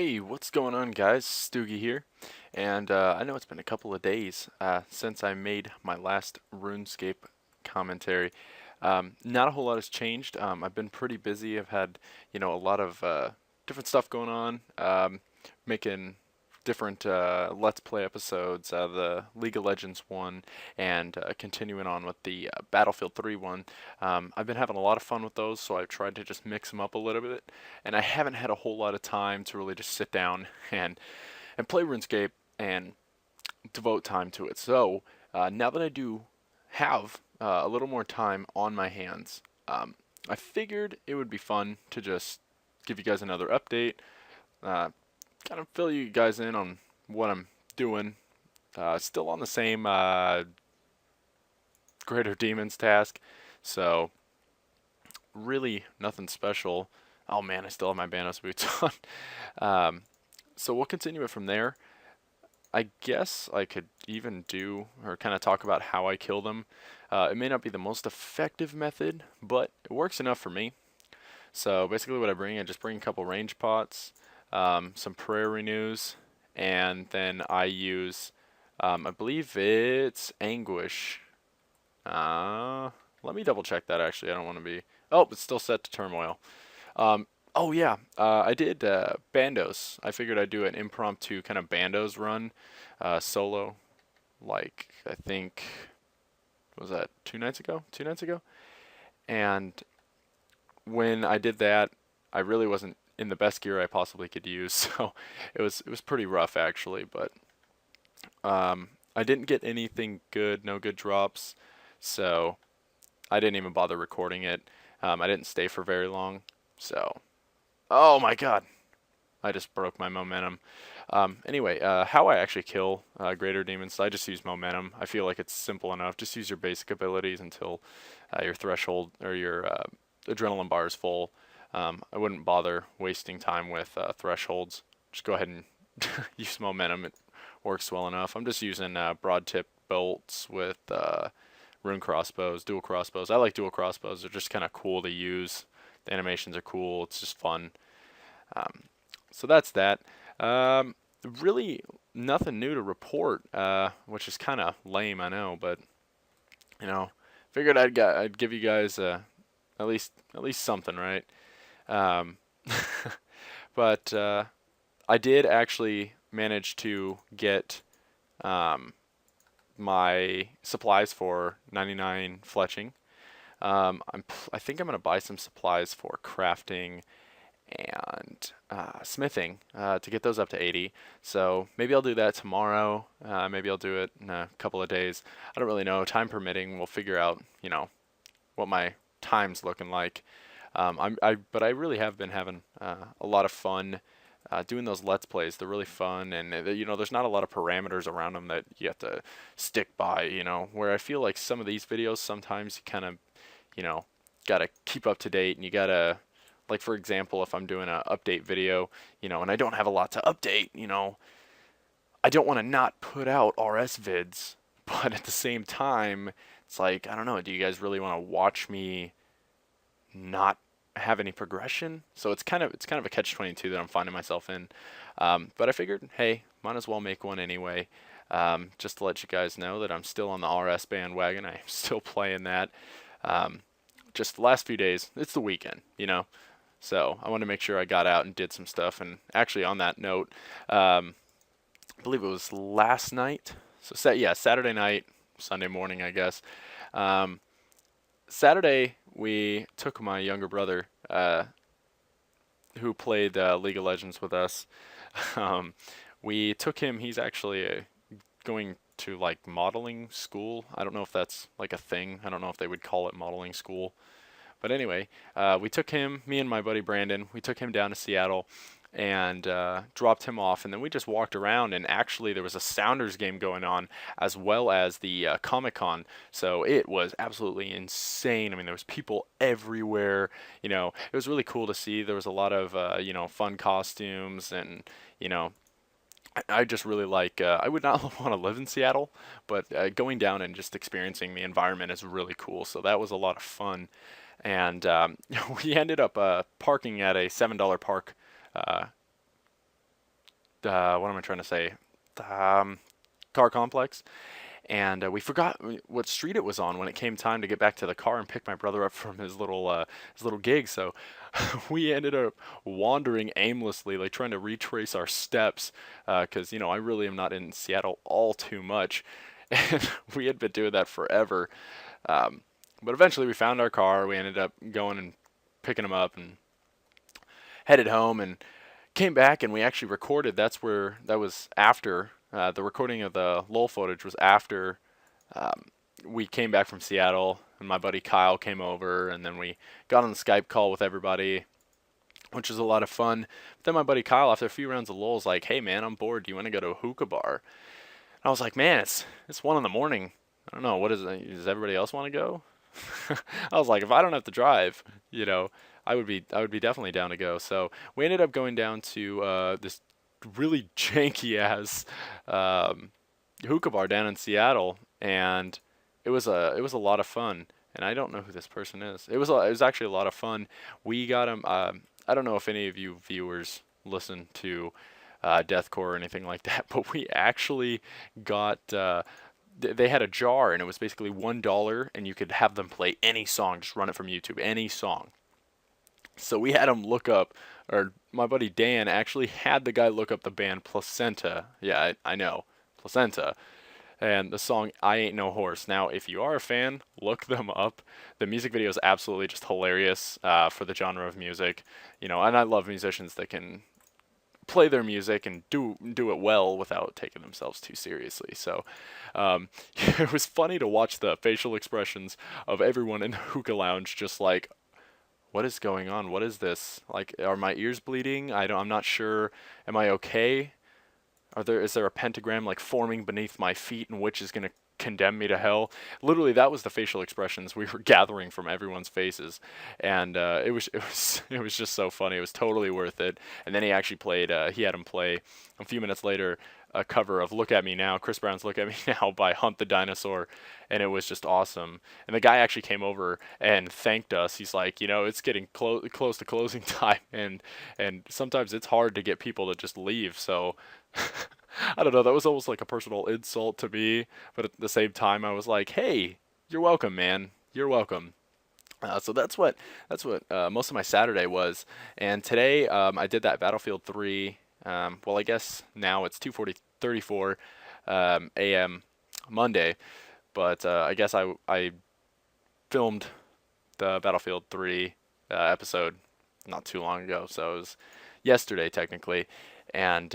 Hey, what's going on, guys? Stoogie here, and I know it's been a couple of days since I made my last RuneScape commentary. Not a whole lot has changed. I've been pretty busy. I've had, a lot of different stuff going on, making different Let's Play episodes, the League of Legends one, and continuing on with the Battlefield 3 one. I've been having a lot of fun with those, so I've tried to just mix them up a little bit, and I haven't had a whole lot of time to really just sit down and play RuneScape and devote time to it. So now that I do have a little more time on my hands, I figured it would be fun to just give you guys another update, uh, kind of fill you guys in on what I'm doing. Still on the same Greater Demons task, so really nothing special. Oh man, I still have my Banos boots on. So we'll continue it from there. I guess I could even do, or kind of talk about how I kill them. It may not be the most effective method, but it works enough for me. So basically what I just bring a couple range pots, some prayer renews, and then I use, I believe it's anguish. Let me double check that actually. I don't want to be. Oh, it's still set to turmoil. Oh yeah, I did bandos. I figured I'd do an impromptu kind of bandos run, solo. Like I think what was that 2 nights ago? 2 nights ago, and when I did that, I really wasn't in the best gear I possibly could use, so it was pretty rough actually. But I didn't get anything good, no good drops, so I didn't even bother recording it. I didn't stay for very long, so oh my god, I just broke my momentum. Anyway, how I actually kill greater demons, I just use momentum. I feel like it's simple enough. Just use your basic abilities until your threshold or your adrenaline bar is full. I wouldn't bother wasting time with thresholds. Just go ahead and use momentum. It works well enough. I'm just using broad tip bolts with rune crossbows, dual crossbows. I like dual crossbows. They're just kind of cool to use. The animations are cool. It's just fun. So that's that. Really nothing new to report, which is kind of lame, I know, but you know, figured I'd give you guys at least something, right? Um, but I did actually manage to get my supplies for 99 fletching. I think I'm gonna buy some supplies for crafting and smithing to get those up to 80. So maybe I'll do that tomorrow. Maybe I'll do it in a couple of days. I don't really know. Time permitting, we'll figure out, what my time's looking like. But I really have been having a lot of fun doing those Let's Plays. They're really fun, and there's not a lot of parameters around them that you have to stick by. Where I feel like some of these videos, sometimes you kind of, gotta keep up to date, and you gotta, like for example, if I'm doing an update video, and I don't have a lot to update, I don't want to not put out RS vids, but at the same time, it's like, I don't know, do you guys really want to watch me not have any progression? So it's kind of a catch-22 that I'm finding myself in. But I figured, hey, might as well make one anyway. Just to let you guys know that I'm still on the RS bandwagon. I'm still playing that. Just the last few days, it's the weekend, So I wanted to make sure I got out and did some stuff. And actually, on that note, I believe it was last night. So Saturday night, Sunday morning, I guess. Saturday, we took my younger brother, who played League of Legends with us. Um, we took him. He's actually going to like modeling school. I don't know if that's like a thing. I don't know if they would call it modeling school. But anyway, we took him, me and my buddy Brandon, we took him down to Seattle and dropped him off. And then we just walked around, and actually there was a Sounders game going on as well as the Comic-Con. So it was absolutely insane. I mean, there was people everywhere. It was really cool to see. There was a lot of, fun costumes and, I just really like, I would not want to live in Seattle, but going down and just experiencing the environment is really cool. So that was a lot of fun. And we ended up parking at a $7 park what am I trying to say? Um, Car complex, and we forgot what street it was on when it came time to get back to the car and pick my brother up from his little gig. So we ended up wandering aimlessly, like trying to retrace our steps, because I really am not in Seattle all too much, and we had been doing that forever. Um, but eventually we found our car. We ended up going and picking him up and headed home and came back, and we actually recorded. That was after the recording of the lull footage was after um, we came back from Seattle, and my buddy Kyle came over, and then we got on the Skype call with everybody, which was a lot of fun. But then my buddy Kyle, after a few rounds of lull, was like, "Hey man, I'm bored. Do you want to go to a hookah bar?" And I was like, "Man, it's 1 in the morning. I don't know. What is it? Does everybody else want to go?" I was like, if I don't have to drive, I would be definitely down to go. So we ended up going down to this really janky ass um, hookah bar down in Seattle, and it was a lot of fun. And I don't know who this person is. It was actually a lot of fun. We got him. I don't know if any of you viewers listen to deathcore or anything like that, but we actually got. They had a jar, and it was basically $1, and you could have them play any song, just run it from YouTube, any song. So we had him look up, or my buddy Dan actually had the guy look up the band Placenta. Yeah, I know, Placenta, and the song "I Ain't No Horse." Now, if you are a fan, look them up. The music video is absolutely just hilarious for the genre of music, and I love musicians that can play their music and do it well without taking themselves too seriously. So it was funny to watch the facial expressions of everyone in the hookah lounge, just like, what is going on? What is this? Like, are my ears bleeding? I'm not sure. Am I okay? Is there a pentagram like forming beneath my feet, and which is going to condemn me to hell? Literally, that was the facial expressions we were gathering from everyone's faces, and it was just so funny. It was totally worth it. And then he actually played. He had him play a few minutes later a cover of "Look at Me Now," Chris Brown's "Look at Me Now" by Hunt the Dinosaur, and it was just awesome. And the guy actually came over and thanked us. He's like, it's getting close to closing time, and sometimes it's hard to get people to just leave. So I don't know. That was almost like a personal insult to me, but at the same time, I was like, "Hey, you're welcome, man. You're welcome." So that's what most of my Saturday was, and today I did that Battlefield 3. Well, I guess now it's 2:34 a.m. Monday, but I guess I filmed the Battlefield 3 episode not too long ago, so it was yesterday technically, and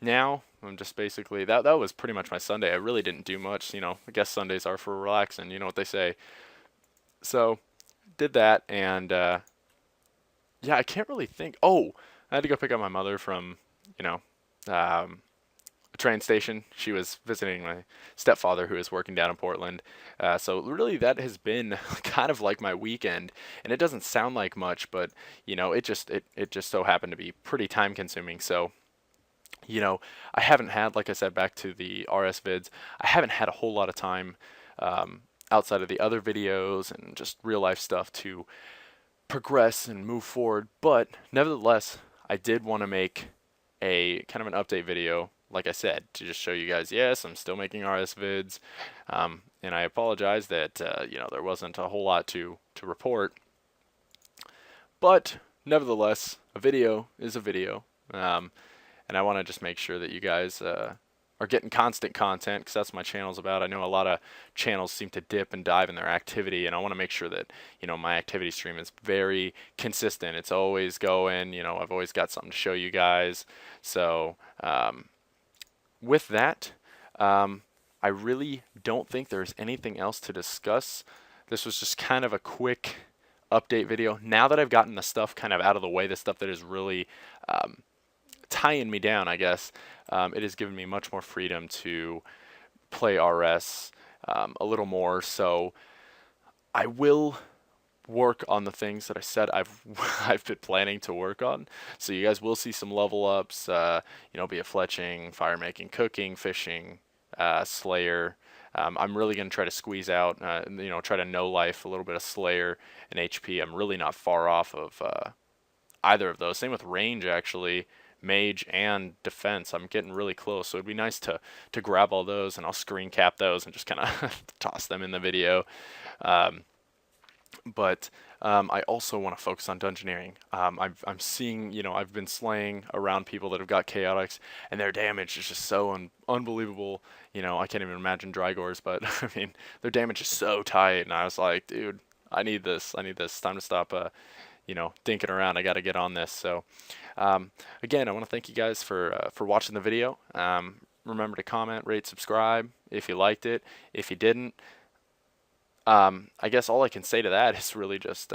now I'm just basically that was pretty much my Sunday. I really didn't do much, I guess Sundays are for relaxing, you know what they say. So did that, and yeah, I can't really think. Oh, I had to go pick up my mother from, you know, um, a train station. She was visiting my stepfather who is working down in Portland. So really that has been kind of like my weekend, and it doesn't sound like much, but it just so happened to be pretty time consuming. So, I haven't had, like I said, back to the RS vids, I haven't had a whole lot of time outside of the other videos and just real life stuff to progress and move forward. But nevertheless, I did want to make a kind of an update video, like I said, to just show you guys, yes, I'm still making RS vids, and I apologize that there wasn't a whole lot to report, but nevertheless, a video is a video, and I want to just make sure that you guys are getting constant content, because that's what my channel's about. I know a lot of channels seem to dip and dive in their activity, and I want to make sure that my activity stream is very consistent. It's always going. I've always got something to show you guys. So with that, I really don't think there's anything else to discuss. This was just kind of a quick update video. Now that I've gotten the stuff kind of out of the way, the stuff that is really tying me down, I guess, it has given me much more freedom to play RS a little more. So I will work on the things that I said I've been planning to work on. So you guys will see some level ups, be it fletching, fire making, cooking, fishing, Slayer. I'm really going to try to squeeze out, try to no life a little bit of Slayer and HP. I'm really not far off of either of those. Same with range, actually. mage and defense. I'm getting really close, so it'd be nice to grab all those, and I'll screen cap those and just kind of toss them in the video. Um, but I also want to focus on dungeoneering. I'm seeing, I've been slaying around people that have got chaotics, and their damage is just so unbelievable. I can't even imagine Drygores, but I mean, their damage is so tight, and I was like, dude, I need this. I need this. It's time to stop, dinking around. I got to get on this. So, again, I want to thank you guys for watching the video. Remember to comment, rate, subscribe if you liked it. If you didn't, I guess all I can say to that is really just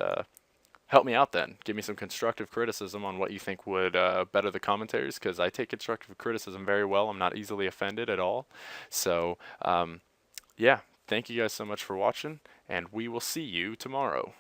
help me out then. Give me some constructive criticism on what you think would better the commentaries, because I take constructive criticism very well. I'm not easily offended at all. So, yeah, thank you guys so much for watching, and we will see you tomorrow.